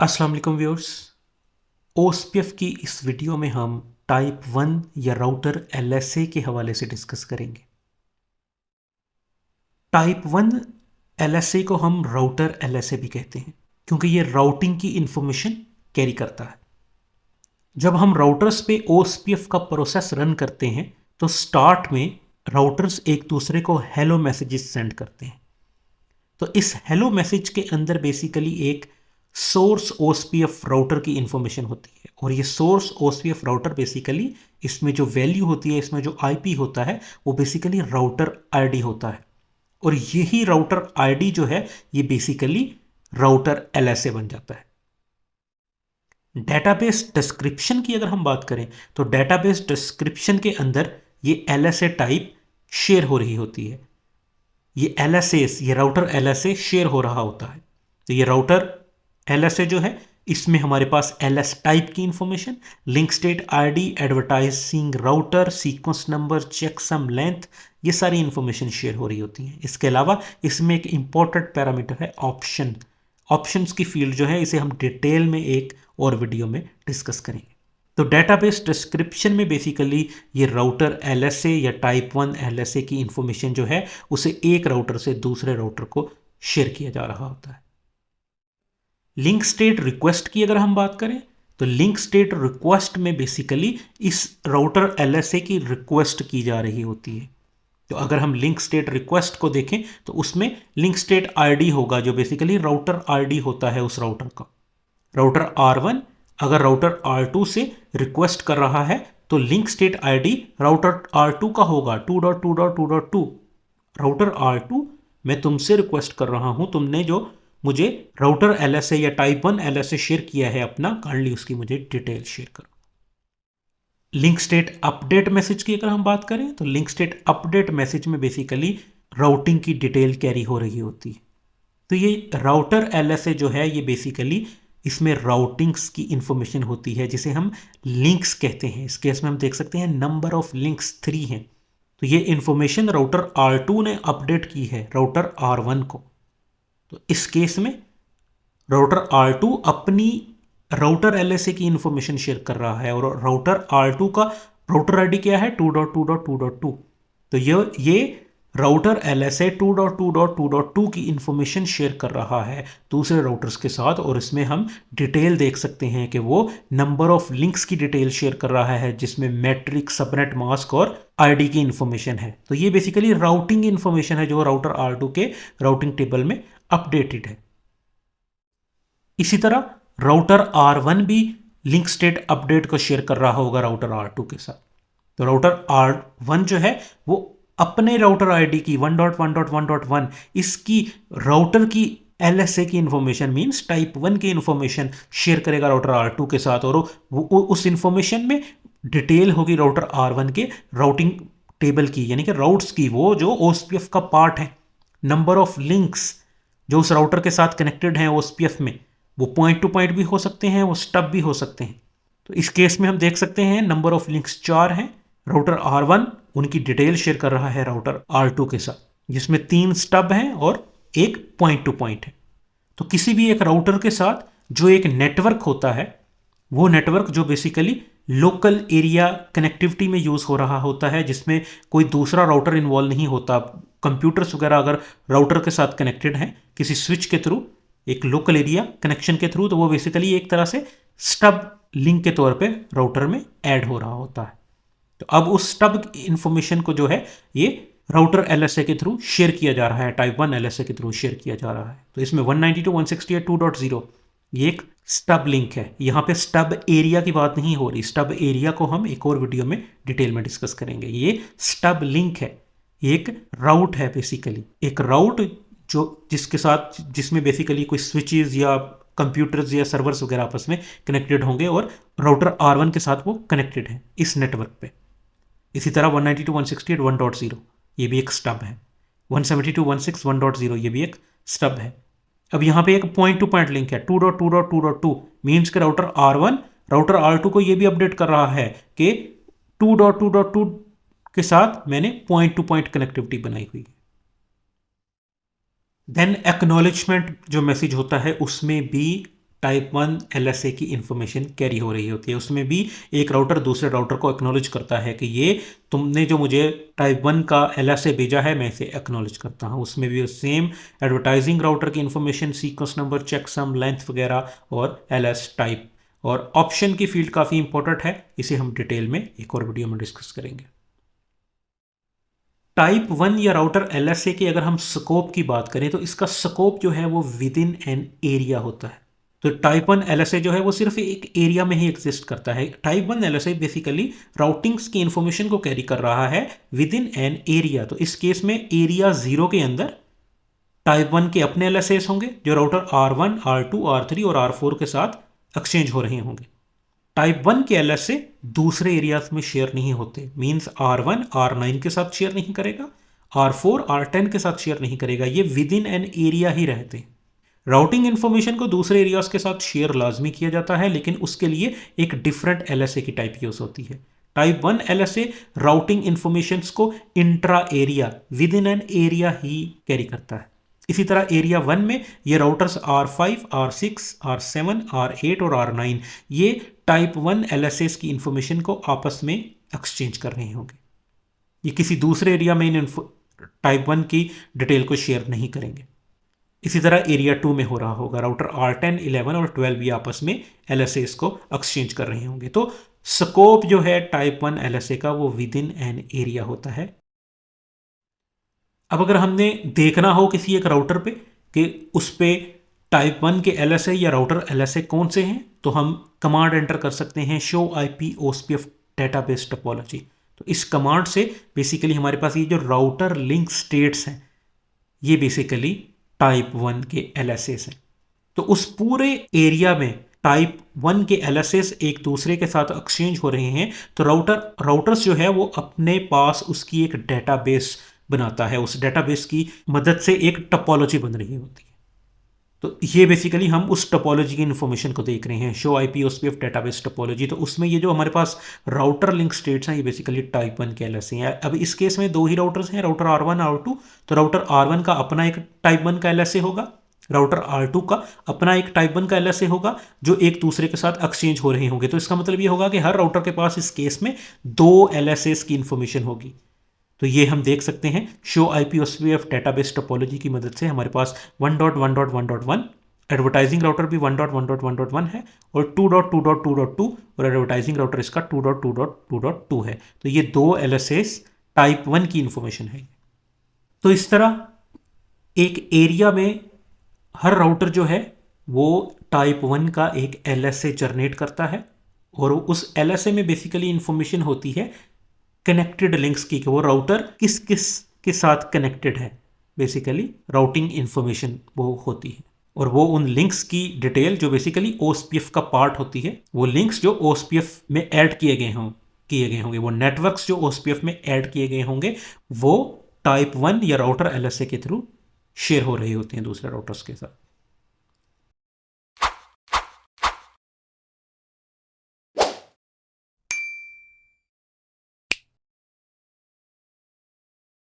अस्सलाम वालेकुम viewers. OSPF की इस वीडियो में हम टाइप 1 या राउटर एलएसए के हवाले से डिस्कस करेंगे। टाइप 1 एलएसए को हम राउटर एलएसए भी कहते हैं क्योंकि ये राउटिंग की इंफॉर्मेशन कैरी करता है। जब हम राउटर्स पे ओएसपीएफ का प्रोसेस रन करते हैं तो स्टार्ट में राउटर्स एक दूसरे को हेलो मैसेजेस सेंड करते हैं। तो इस हेलो मैसेज के अंदर बेसिकली एक सोर्स ओएसपीएफ राउटर की इंफॉर्मेशन होती है और ये सोर्स ओएसपीएफ राउटर बेसिकली इसमें जो वैल्यू होती है, इसमें जो आईपी होता है वो बेसिकली राउटर आईडी होता है और यही राउटर आईडी जो है ये बेसिकली राउटर एलएसए बन जाता है। डेटाबेस डिस्क्रिप्शन की अगर हम बात करें तो डेटाबेस डिस्क्रिप्शन के अंदर ये एलएसए टाइप शेयर हो रही होती है। ये ये राउटर एलएसए शेयर हो रहा होता है। तो ये राउटर एलएसए जो है इसमें हमारे पास एलएस टाइप की information, link state ID, advertising router, sequence number, checksum length, ये सारी इंफॉर्मेशन शेयर हो रही होती है। इसके अलावा इसमें एक इंपॉर्टेंट पैरामीटर है ऑप्शन। ऑप्शंस की फील्ड जो है इसे हम डिटेल में एक और वीडियो में डिस्कस करेंगे। तो डेटाबेस डिस्क्रिप्शन में बेसिकली ये राउटर एलएसए या टाइप 1 एलएसए की इंफॉर्मेशन जो है उसे एक राउटर से दूसरे राउटर को शेयर किया जा रहा होता है। लिंक स्टेट रिक्वेस्ट की अगर हम बात करें तो लिंक स्टेट रिक्वेस्ट में बेसिकली इस राउटर एलएसए की रिक्वेस्ट की जा रही होती है। तो अगर हम लिंक स्टेट रिक्वेस्ट को देखें तो उसमें लिंक स्टेट आईडी होगा जो बेसिकली राउटर आईडी होता है उस राउटर का। राउटर R1 अगर राउटर R2 से रिक्वेस्ट कर रहा है तो link state ID router R2 का होगा 2.2.2.2। राउटर R2 मैं तुमसे रिक्वेस्ट कर रहा हूं, तुमने जो मुझे राउटर एलएसए या टाइप 1 एलएसए शेयर किया है अपना, काइंडली उसकी मुझे डिटेल शेयर करो। लिंक स्टेट अपडेट मैसेज की अगर हम बात करें तो लिंक स्टेट अपडेट मैसेज में बेसिकली राउटिंग की डिटेल कैरी हो रही होती है। तो ये राउटर एलएसए जो है ये बेसिकली इसमें राउटिंग्स की इंफॉर्मेशन होती है जिसे हम लिंक्स कहते हैं। इस केस में हम देख सकते हैं नंबर ऑफ लिंक्स 3 हैं। तो ये इंफॉर्मेशन राउटर R2 ने अपडेट की है राउटर R1 को। तो इस केस में राउटर R2 अपनी राउटर एलएसए की इंफॉर्मेशन शेयर कर रहा है और राउटर R2 का राउटर आईडी क्या है 2.2.2.2। तो ये राउटर एलएसए 2.2.2.2 की इंफॉर्मेशन शेयर कर रहा है दूसरे राउटर्स के साथ और इसमें हम डिटेल देख सकते हैं कि वो नंबर ऑफ लिंक्स की डिटेल शेयर कर रहा है जिसमें मैट्रिक, सबनेट मास्क और आईडी की इंफॉर्मेशन है। तो ये बेसिकली राउटिंग इंफॉर्मेशन है जो राउटर R2 के राउटिंग टेबल में अपडेटेड है। इसी तरह राउटर R1 भी लिंक स्टेट अपडेट को शेयर कर रहा होगा राउटर R2 के साथ। तो राउटर R1 जो है वो अपने राउटर आईडी की 1.1.1.1 इसकी राउटर की एलएसए की इंफॉर्मेशन मींस टाइप 1 की इंफॉर्मेशन शेयर करेगा राउटर R2 के साथ और वो उस इंफॉर्मेशन में डिटेल होगी राउटर R1 के राउटिंग टेबल की, यानी कि राउट्स की, वो जो ओएसपीएफ का पार्ट है। नंबर ऑफ लिंक्स जो उस राउटर के साथ कनेक्टेड हैं ओएसपीएफ में वो पॉइंट टू पॉइंट भी हो सकते हैं, वो स्टब भी हो सकते हैं। तो इस केस में हम देख सकते हैं नंबर ऑफ लिंक्स 4 हैं। राउटर R1 उनकी डिटेल शेयर कर रहा है राउटर R2 के साथ जिसमें 3 स्टब हैं और एक पॉइंट टू पॉइंट है। तो किसी भी एक राउटर के साथ जो एक नेटवर्क होता है वो नेटवर्क जो बेसिकली लोकल एरिया कनेक्टिविटी में यूज़ हो रहा होता है जिसमें कोई दूसरा राउटर इन्वॉल्व नहीं होता। कंप्यूटर्स वगैरह अगर राउटर के साथ कनेक्टेड हैं किसी स्विच के थ्रू, एक लोकल एरिया कनेक्शन के थ्रू, तो वो बेसिकली एक तरह से स्टब लिंक के तौर पे राउटर में ऐड हो रहा होता है। तो अब उस स्टब इंफॉर्मेशन को जो है ये राउटर एलएसए के थ्रू शेयर किया जा रहा है, टाइप 1 एलएसए के थ्रू शेयर किया जा रहा है। तो इसमें 192.168.2.0 ये एक स्टब लिंक है। यहाँ पे स्टब एरिया की बात नहीं हो रही, स्टब एरिया को हम एक और वीडियो में डिटेल में डिस्कस करेंगे। ये स्टब लिंक है, एक राउट है बेसिकली, एक राउट जो जिसके साथ जिसमें बेसिकली कोई स्विचेस या कंप्यूटर्स या सर्वर्स वगैरह आपस में कनेक्टेड होंगे और राउटर R1 के साथ वो कनेक्टेड है इस नेटवर्क पे। इसी तरह 192.168.1.0 ये भी एक स्टब है। 172.168.1.0 ये भी एक स्टब है। अब यहाँ पे एक पॉइंट टू पॉइंट लिंक है 2.2.2.2 मीन्स के राउटर R1 राउटर R2 को ये भी अपडेट कर रहा है कि 2.2.2 के साथ मैंने पॉइंट टू पॉइंट कनेक्टिविटी बनाई हुई है। देन एक्नॉलेजमेंट जो मैसेज होता है उसमें भी टाइप 1 LSA की इंफॉर्मेशन कैरी हो रही होती है। उसमें भी एक राउटर दूसरे राउटर को एक्नॉलेज करता है कि ये तुमने जो मुझे टाइप 1 का LSA भेजा है मैं इसे एक्नॉलेज करता हूँ। उसमें भी सेम एडवर्टाइजिंग राउटर की information, sequence number, checksum, length वगैरह और LS टाइप और ऑप्शन की फील्ड काफ़ी इंपॉर्टेंट है, इसे हम डिटेल में एक और वीडियो में डिस्कस करेंगे। टाइप 1 या राउटर LSA की अगर हम स्कोप की बात करें तो इसका स्कोप जो है वो विद इन एन एरिया होता है। तो टाइप 1 LSA जो है वो सिर्फ एक एरिया में ही एग्जिस्ट करता है। टाइप 1 LSA बेसिकली राउटिंग्स की इंफॉर्मेशन को कैरी कर रहा है विद इन एन एरिया। तो इस केस में एरिया 0 के अंदर टाइप 1 के अपने LSAs होंगे जो राउटर R1, R2, R3 और R4 के साथ एक्सचेंज हो रहे होंगे। टाइप 1 के LSA दूसरे एरियाज में शेयर नहीं होते, मींस R1 R9 के साथ शेयर नहीं करेगा, R4 R10 के साथ शेयर नहीं करेगा, ये विद इन एन एरिया ही रहते हैं। राउटिंग इन्फॉर्मेशन को दूसरे एरियाज के साथ शेयर लाजमी किया जाता है, लेकिन उसके लिए एक डिफरेंट LSA की टाइप यूज होती है। टाइप 1 LSA राउटिंग इंफॉर्मेशन को intra area with in an area he carry करता है। इसी तरह एरिया 1 में ये routers R5, R6, R7, R8 और R9 ये टाइप 1 LSAs की इंफॉर्मेशन को आपस में एक्सचेंज कर रहे होंगे। ये किसी दूसरे एरिया में इन टाइप 1 की डिटेल को शेयर नहीं करेंगे। इसी तरह एरिया 2 में हो रहा होगा, राउटर R10, 11 और 12 भी आपस में LSAs को एक्सचेंज कर रहे होंगे। तो स्कोप जो है टाइप 1 LSA का वो विद इन एन एरिया होता है। अब अगर हमने देखना हो किसी एक राउटर पे कि उस पे टाइप 1 के LSA या राउटर LSA कौन से हैं, तो हम कमांड एंटर कर सकते हैं show IP OSPF database topology. तो इस कमांड से बेसिकली हमारे पास ये जो राउटर लिंक स्टेट्स हैं ये बेसिकली टाइप 1 के LSAs हैं। तो उस पूरे एरिया में टाइप 1 के LSAs एक दूसरे के साथ एक्सचेंज हो रहे हैं, तो राउटर्स जो है वो अपने पास उसकी एक डेटाबेस बनाता है, उस डेटाबेस की मदद से एक टोपोलॉजी बन रही होती है। तो ये बेसिकली हम उस टोपोलॉजी की इंफॉर्मेशन को देख रहे हैं, show IP OSPF database topology. तो उसमें ये जो हमारे पास राउटर लिंक स्टेट्स हैं ये बेसिकली टाइप 1 के LSA हैं। अब इस केस में दो ही राउटर्स हैं, राउटर R1 R2। तो राउटर R1 का अपना एक टाइप 1 का LSA होगा, राउटर R2 का अपना एक टाइप 1 का LSA होगा, जो एक दूसरे के साथ एक्सचेंज हो रहे होंगे। तो इसका मतलब ये होगा कि हर राउटर के पास इस केस में दो LSAs की इंफॉर्मेशन होगी। तो ये हम देख सकते हैं show IP OSPF database topology की मदद से हमारे पास 1.1.1.1 एडवर्टाइजिंग राउटर भी 1.1.1.1 है और 2.2.2.2 और एडवर्टाइजिंग राउटर इसका 2.2.2.2 है। तो ये दो LSAs टाइप 1 की इंफॉर्मेशन है। तो इस तरह एक एरिया में हर राउटर जो है वो टाइप 1 का एक LSA जनरेट करता है और उस LSA में बेसिकली इंफॉर्मेशन होती है कनेक्टेड लिंक्स की, कि वो राउटर किस किस के साथ कनेक्टेड है। बेसिकली राउटिंग इंफॉर्मेशन वो होती है और वो उन लिंक्स की डिटेल जो बेसिकली OSPF का पार्ट होती है, वो लिंक्स जो OSPF में ऐड किए गए होंगे, वो नेटवर्क्स जो OSPF में ऐड किए गए होंगे वो टाइप 1 या राउटर LSA के थ्रू शेयर हो रही होती हैं दूसरे राउटर्स के साथ।